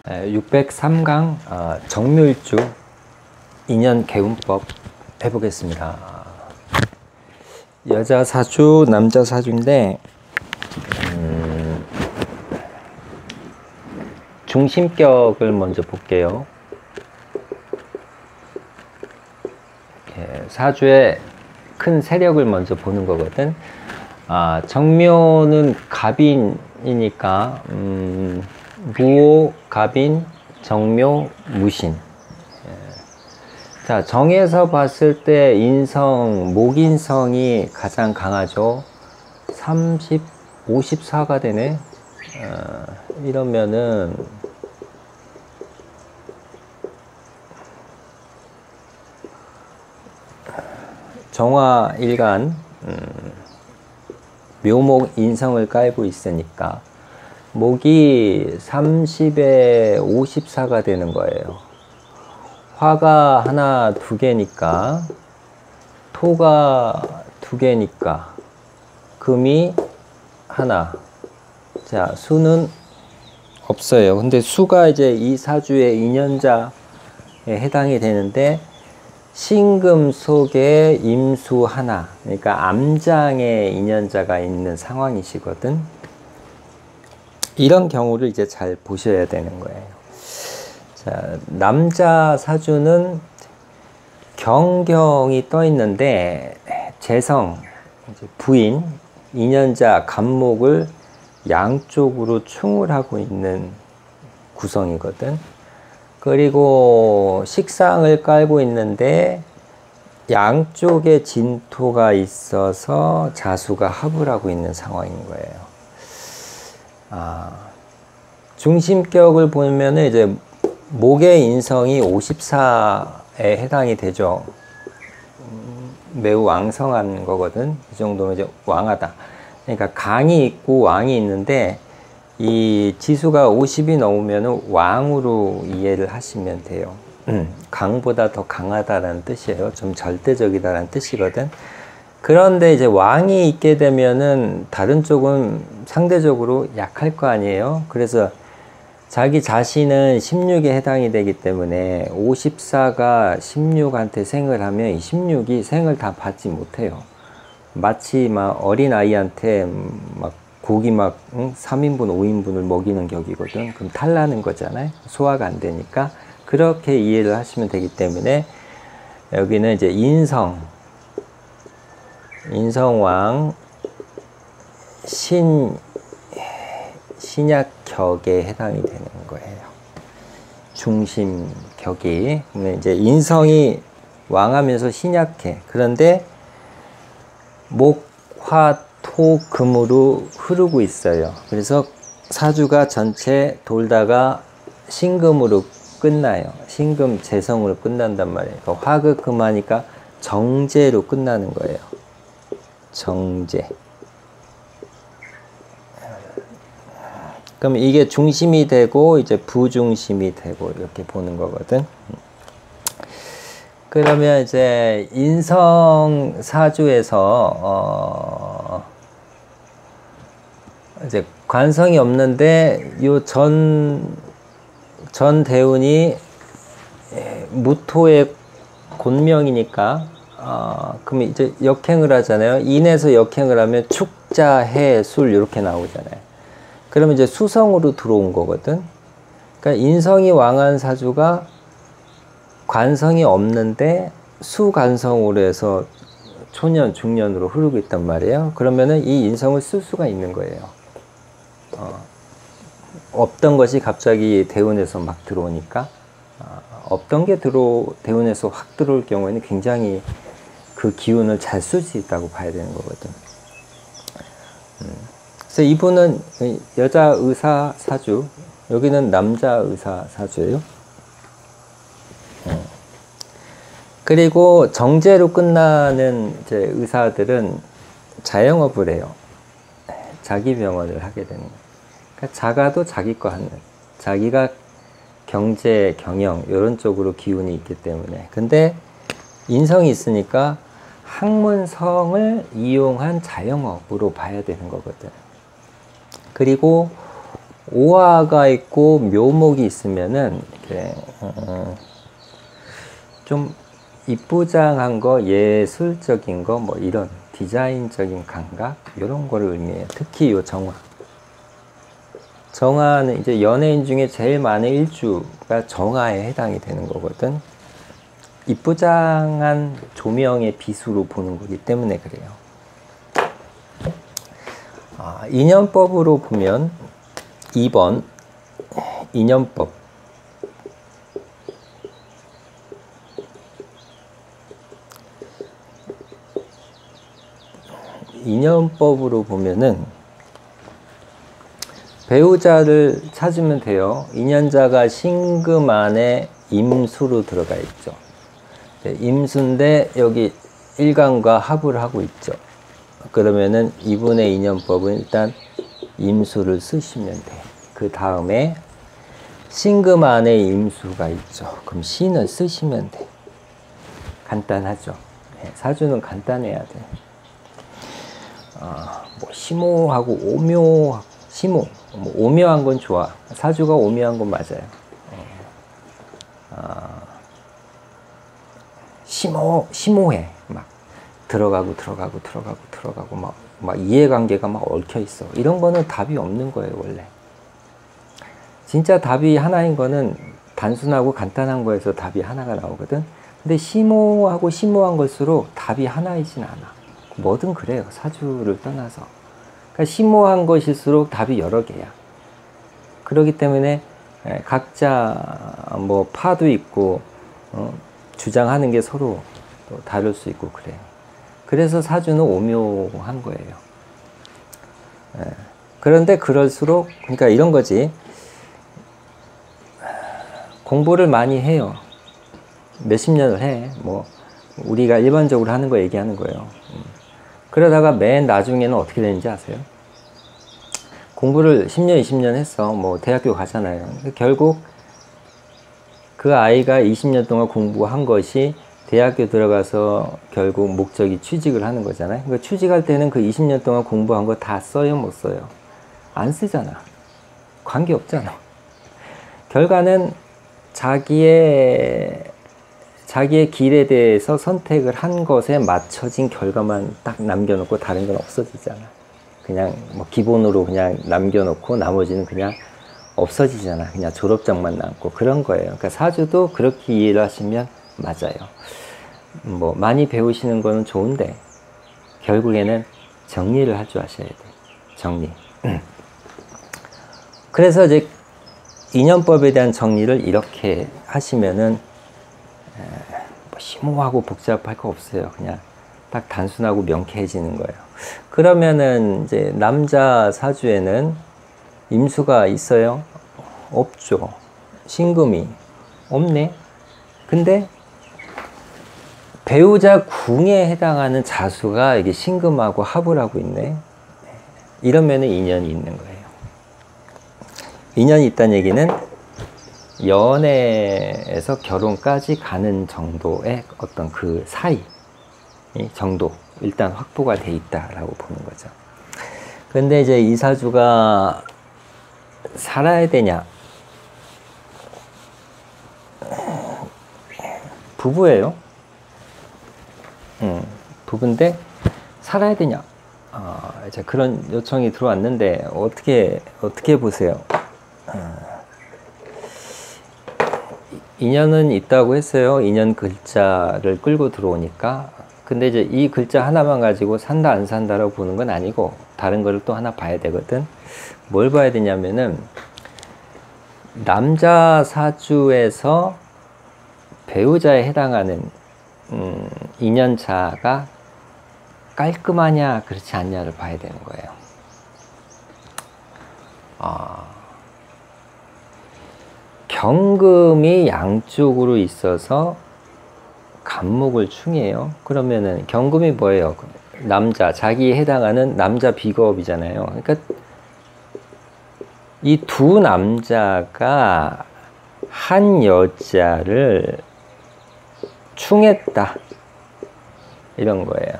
603강 정묘일주 인연 개운법 해보겠습니다. 여자 사주, 남자 사주인데 중심격을 먼저 볼게요. 사주의 큰 세력을 먼저 보는 거거든. 정묘는 갑인이니까 무오, 갑인, 정묘, 무신. 자, 정에서 봤을 때 인성, 목인성이 가장 강하죠. 30, 54가 되네. 이러면은 정화일간 묘목 인성을 깔고 있으니까 목이 30에 54가 되는 거예요. 화가 하나, 두 개니까, 토가 두 개니까, 금이 하나. 자, 수는 없어요. 근데 수가 이제 이 사주의 인연자에 해당이 되는데, 신금 속에 임수 하나. 그러니까 암장에 인연자가 있는 상황이시거든. 이런 경우를 이제 잘 보셔야 되는 거예요. 자, 남자 사주는 경경이 떠 있는데 재성, 부인, 인연자, 간목을 양쪽으로 충을 하고 있는 구성이거든. 그리고 식상을 깔고 있는데 양쪽에 진토가 있어서 자수가 합을 하고 있는 상황인 거예요. 중심격을 보면은 이제 목의 인성이 54에 해당이 되죠. 매우 왕성한 거거든. 이 정도면 이제 왕하다. 그러니까 강이 있고 왕이 있는데 이 지수가 50이 넘으면 왕으로 이해를 하시면 돼요. 강보다 더 강하다라는 뜻이에요. 좀 절대적이다라는 뜻이거든. 그런데 이제 왕이 있게 되면은 다른 쪽은 상대적으로 약할 거 아니에요. 그래서 자기 자신은 16에 해당이 되기 때문에 54가 16한테 생을 하면 이 16이 생을 다 받지 못해요. 마치 막 어린아이한테 막 고기 막 3인분, 5인분을 먹이는 격이거든. 그럼 탈나는 거잖아요. 소화가 안 되니까. 그렇게 이해를 하시면 되기 때문에 여기는 이제 인성왕, 신약격에 해당이 되는 거예요. 중심격이. 이제 인성이 왕하면서 신약해. 그런데 목, 화, 토, 금으로 흐르고 있어요. 그래서 사주가 전체 돌다가 신금으로 끝나요. 신금 재성으로 끝난단 말이에요. 그러니까 화극 금하니까 정제로 끝나는 거예요. 정제. 그럼 이게 중심이 되고 이제 부중심이 되고 이렇게 보는 거거든. 그러면 이제 인성 사주에서 이제 관성이 없는데 요 전 대운이 무토의 곤명이니까 그럼 이제 역행을 하잖아요. 인에서 역행을 하면 축자, 해, 술 이렇게 나오잖아요. 그러면 이제 수성으로 들어온 거거든. 그러니까 인성이 왕한 사주가 관성이 없는데 수관성으로 해서 초년, 중년으로 흐르고 있단 말이에요. 그러면은 이 인성을 쓸 수가 있는 거예요. 없던 것이 갑자기 대운에서 막 들어오니까 없던 게 대운에서 확 들어올 경우에는 굉장히 그 기운을 잘 쓸 수 있다고 봐야 되는 거거든. 그래서 이분은 여자 의사 사주, 여기는 남자 의사 사주예요. 그리고 정제로 끝나는 이제 의사들은 자영업을 해요. 자기 병원을 하게 되는 거예요. 그러니까 자가도 자기 거 하는, 자기가 경제, 경영 이런 쪽으로 기운이 있기 때문에. 근데 인성이 있으니까 학문성을 이용한 자영업으로 봐야 되는 거거든. 그리고 오화가 있고 묘목이 있으면은 이렇게 좀 이쁘장한 거, 예술적인 거, 뭐 이런 디자인적인 감각 이런 거를 의미해요. 특히 요 정화. 정화는 이제 연예인 중에 제일 많은 일주가 정화에 해당이 되는 거거든. 이쁘장한 조명의 비수로 보는 거기 때문에 그래요. 인연법으로 보면 2번 인연법. 인연법으로 보면은 배우자를 찾으면 돼요. 인연자가 신금 안에 임수로 들어가 있죠. 임수인데 여기 일간과 합을 하고 있죠. 그러면은 이분의 인연법은 일단 임수를 쓰시면 돼. 그 다음에 신금 안에 임수가 있죠. 그럼 신을 쓰시면 돼. 간단하죠. 사주는 간단해야 돼. 뭐 심오하고 오묘, 심오, 뭐 오묘한 건 좋아. 사주가 오묘한 건 맞아요. 심오해. 막 들어가고 막 이해관계가 막 얽혀 있어. 이런 거는 답이 없는 거예요, 원래. 진짜 답이 하나인 거는 단순하고 간단한 거에서 답이 하나가 나오거든. 근데 심오하고 심오한 것으로 답이 하나이진 않아. 뭐든 그래요, 사주를 떠나서. 그러니까 심오한 것일수록 답이 여러 개야. 그렇기 때문에 각자 뭐 파도 있고 주장하는 게 서로 또 다를 수 있고 그래. 그래서 사주는 오묘한 거예요. 그런데 그럴수록, 그러니까 이런 거지. 공부를 많이 해요. 몇십 년을 해. 뭐 우리가 일반적으로 하는 거 얘기하는 거예요. 그러다가 맨 나중에는 어떻게 되는지 아세요? 공부를 10년, 20년 했어. 뭐 대학교 가잖아요. 결국 그 아이가 20년 동안 공부한 것이 대학교 들어가서 결국 목적이 취직을 하는 거잖아요. 그러니까 취직할 때는 그 20년 동안 공부한 거 다 써요, 못 써요? 안 쓰잖아. 관계 없잖아. 결과는 자기의 길에 대해서 선택을 한 것에 맞춰진 결과만 딱 남겨놓고 다른 건 없어지잖아. 그냥 뭐 기본으로 그냥 남겨놓고 나머지는 그냥 없어지잖아. 그냥 졸업장만 남고 그런 거예요. 그러니까 사주도 그렇게 이해를 하시면 맞아요. 뭐 많이 배우시는 거는 좋은데 결국에는 정리를 할 줄 아셔야 돼. 정리. 그래서 이제 인연법에 대한 정리를 이렇게 하시면은 뭐 심오하고 복잡할 거 없어요. 그냥 딱 단순하고 명쾌해지는 거예요. 그러면은 이제 남자 사주에는 임수가 있어요? 없죠. 신금이 없네. 근데 배우자 궁에 해당하는 자수가 이게 신금하고 합을 하고 있네. 이러면은 인연이 있는 거예요. 인연이 있다는 얘기는 연애에서 결혼까지 가는 정도의 어떤 그 사이 정도 일단 확보가 돼 있다라고 보는 거죠. 근데 이제 이 사주가 살아야 되냐? 부부예요. 부부인데 살아야 되냐? 이제 그런 요청이 들어왔는데 어떻게 보세요? 인연은 있다고 했어요. 인연 글자를 끌고 들어오니까. 근데 이제 이 글자 하나만 가지고 산다 안 산다라고 보는 건 아니고 다른 거를 또 하나 봐야 되거든. 뭘 봐야 되냐면은 남자 사주에서 배우자에 해당하는 인연차가 깔끔하냐 그렇지 않냐를 봐야 되는 거예요. 경금이 양쪽으로 있어서 간목을 충해요. 그러면은 경금이 뭐예요? 남자, 자기에 해당하는 남자 비거업이잖아요. 그러니까 이 두 남자가 한 여자를 충했다. 이런 거예요.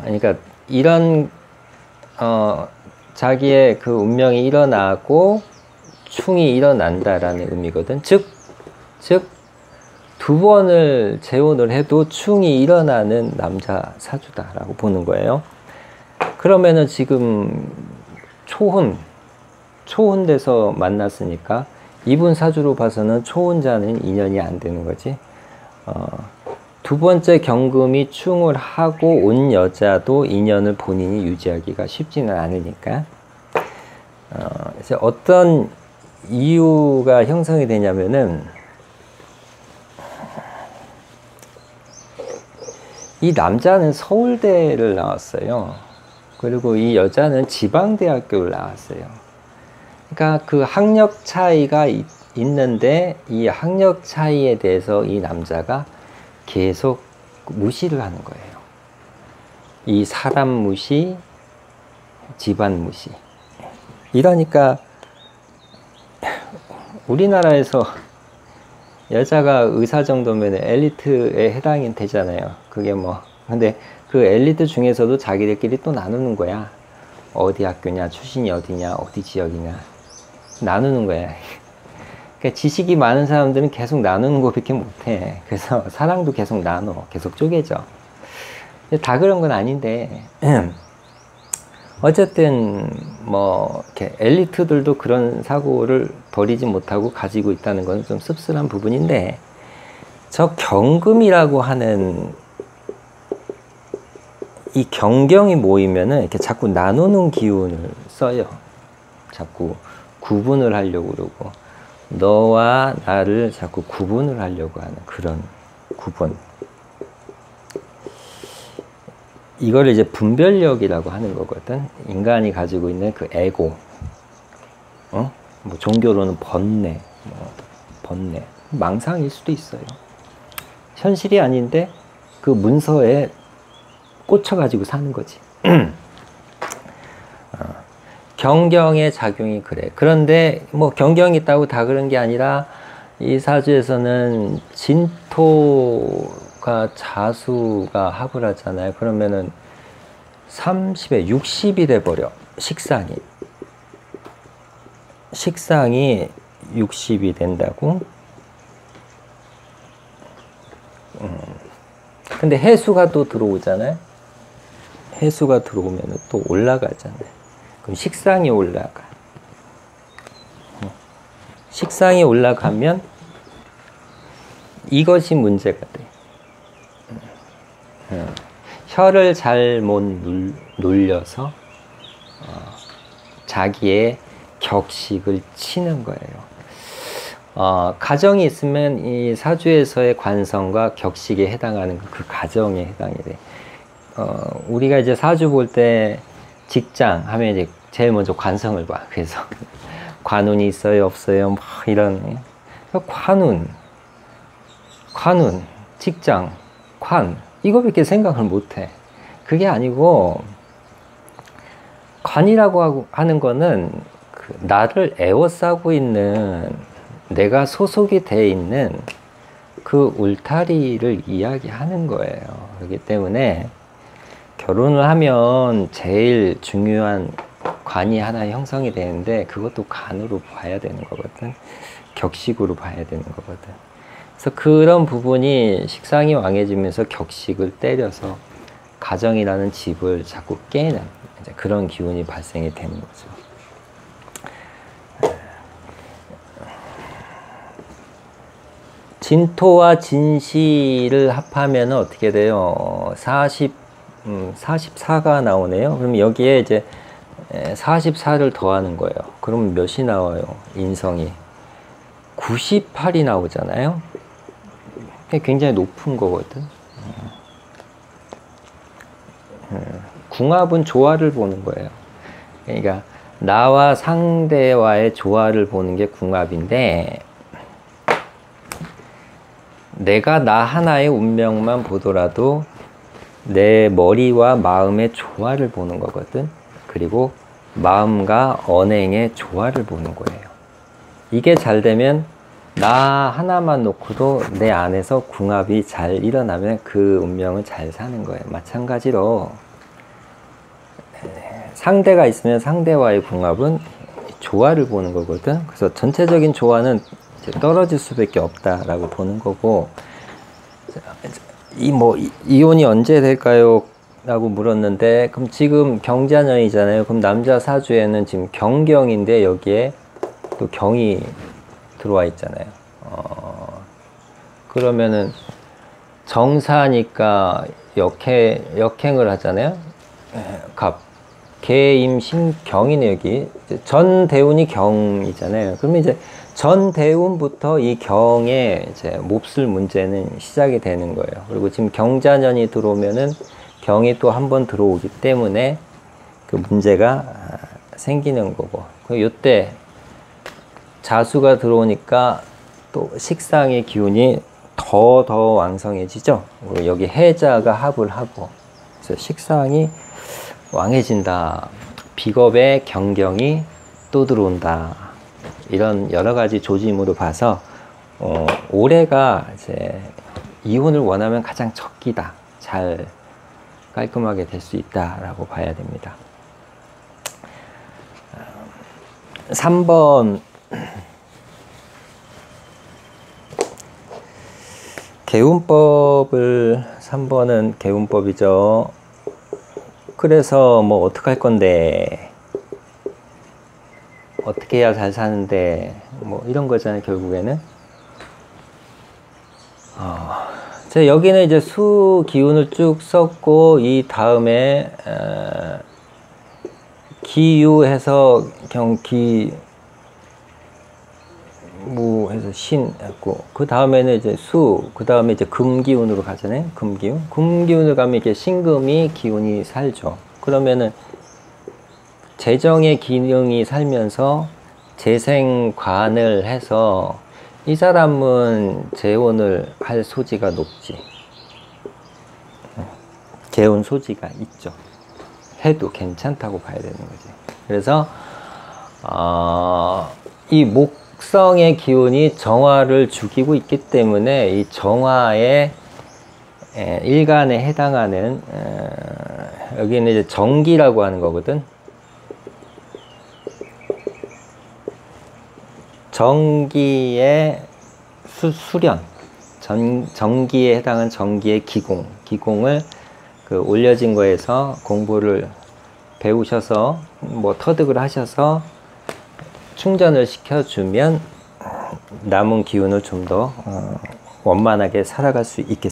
그러니까 이런 자기의 그 운명이 일어나고 충이 일어난다라는 의미거든. 즉 두 번을 재혼을 해도 충이 일어나는 남자 사주다라고 보는 거예요. 그러면은 지금 초혼돼서 만났으니까 이분 사주로 봐서는 초혼자는 인연이 안 되는 거지. 두 번째 경금이 충을 하고 온 여자도 인연을 본인이 유지하기가 쉽지는 않으니까. 이제 어떤 이유가 형성이 되냐면은 이 남자는 서울대를 나왔어요. 그리고 이 여자는 지방대학교를 나왔어요. 그러니까 그 학력 차이가 있는데 이 학력 차이에 대해서 이 남자가 계속 무시를 하는 거예요. 이 사람 무시, 집안 무시. 이러니까 우리나라에서 여자가 의사 정도면 엘리트에 해당이 되잖아요. 그게 뭐. 근데 그 엘리트 중에서도 자기들끼리 또 나누는 거야. 어디 학교냐, 출신이 어디냐, 어디 지역이냐. 나누는 거야. 그러니까 지식이 많은 사람들은 계속 나누는 거밖에 못해. 그래서 사랑도 계속 나눠. 계속 쪼개져. 다 그런 건 아닌데. 어쨌든 뭐 이렇게 엘리트들도 그런 사고를 버리지 못하고 가지고 있다는 건 좀 씁쓸한 부분인데, 저 경금이라고 하는 이 경경이 모이면은 이렇게 자꾸 나누는 기운을 써요. 자꾸 구분을 하려고 그러고, 너와 나를 자꾸 구분을 하려고 하는 그런 구분. 이걸 이제 분별력이라고 하는 거거든. 인간이 가지고 있는 그 에고. 뭐 종교로는 번뇌, 번뇌. 망상일 수도 있어요. 현실이 아닌데 그 문서에 꽂혀가지고 사는 거지. 경경의 작용이 그래. 그런데 뭐 경경이 있다고 다 그런 게 아니라 이 사주에서는 진토가 자수가 합을 하잖아요. 그러면은 30에 60이 돼버려. 식상이 60이 된다고. 근데 해수가 또 들어오잖아요. 해수가 들어오면 또 올라가잖아요. 그럼 식상이 올라가. 식상이 올라가면 이것이 문제가 돼. 혀를 잘 못 눌려서 자기의 격식을 치는 거예요. 가정이 있으면 이 사주에서의 관성과 격식에 해당하는 그 가정에 해당이 돼. 우리가 이제 사주 볼 때 직장 하면 이제 제일 먼저 관성을 봐. 그래서 관운이 있어요, 없어요, 뭐 이런. 관운, 직장, 이거밖에 생각을 못해. 그게 아니고, 관이라고 하는 거는 나를 에워싸고 있는, 내가 소속이 돼 있는 그 울타리를 이야기하는 거예요. 그렇기 때문에 결혼을 하면 제일 중요한 관이 하나 형성이 되는데, 그것도 관으로 봐야 되는 거거든. 격식으로 봐야 되는 거거든. 그래서 그런 부분이 식상이 왕해지면서 격식을 때려서 가정이라는 집을 자꾸 깨는 이제 그런 기운이 발생이 되는 거죠. 진토와 진시를 합하면 어떻게 돼요? 44가 나오네요. 그럼 여기에 이제 44를 더하는 거예요. 그럼 몇이 나와요? 인성이 98이 나오잖아요. 굉장히 높은 거거든. 궁합은 조화를 보는 거예요. 그러니까 나와 상대와의 조화를 보는 게 궁합인데, 내가 나 하나의 운명만 보더라도 내 머리와 마음의 조화를 보는 거거든. 그리고 마음과 언행의 조화를 보는 거예요. 이게 잘 되면 나 하나만 놓고도 내 안에서 궁합이 잘 일어나면 그 운명은 잘 사는 거예요. 마찬가지로 상대가 있으면 상대와의 궁합은 조화를 보는 거거든. 그래서 전체적인 조화는 이제 떨어질 수밖에 없다라고 보는 거고, 이혼이 언제 될까요? 라고 물었는데, 그럼 지금 경자년이잖아요. 그럼 남자 사주에는 지금 경경인데 여기에 또 경이 들어와 있잖아요. 그러면은 정사니까 역행을 하잖아요. 갑, 개임신경이네. 여기 전대운이 경이잖아요. 그러면 이제 전대운부터 이 경에 이제 몹쓸 문제는 시작이 되는 거예요. 그리고 지금 경자년이 들어오면은 경이 또 한 번 들어오기 때문에 그 문제가 생기는 거고, 이때 자수가 들어오니까 또 식상의 기운이 더 왕성해지죠. 여기 해자가 합을 하고, 그래서 식상이 왕해진다. 비겁의 경경이 또 들어온다. 이런 여러 가지 조짐으로 봐서 올해가 이제 이혼을 원하면 가장 적기다. 잘 깔끔하게 될 수 있다라고 봐야 됩니다. 3번 개운법을 3번은 개운법이죠. 그래서 뭐 어떡할 건데, 어떻게 해야 잘 사는데, 뭐 이런 거잖아요. 결국에는 여기는 이제 수 기운을 쭉 썼고, 이 다음에 기유해서 경기 무해서 신 했고, 그 다음에는 이제 수, 그 다음에 이제 금 기운으로 가잖아요. 금 기운을 가면 이렇게 신금이 기운이 살죠. 그러면은 재정의 기능이 살면서 재생관을 해서 이 사람은 재혼을 할 소지가 높지. 재혼 소지가 있죠. 해도 괜찮다고 봐야 되는 거지. 그래서 이 목성의 기운이 정화를 죽이고 있기 때문에 이 정화의 일간에 해당하는 여기는 이제 정기라고 하는 거거든. 정기의 수련, 정기에 해당하는 정기의 기공을 그 올려진 거에서 공부를 배우셔서 뭐 터득을 하셔서 충전을 시켜주면 남은 기운을 좀 더 원만하게 살아갈 수 있겠습니다.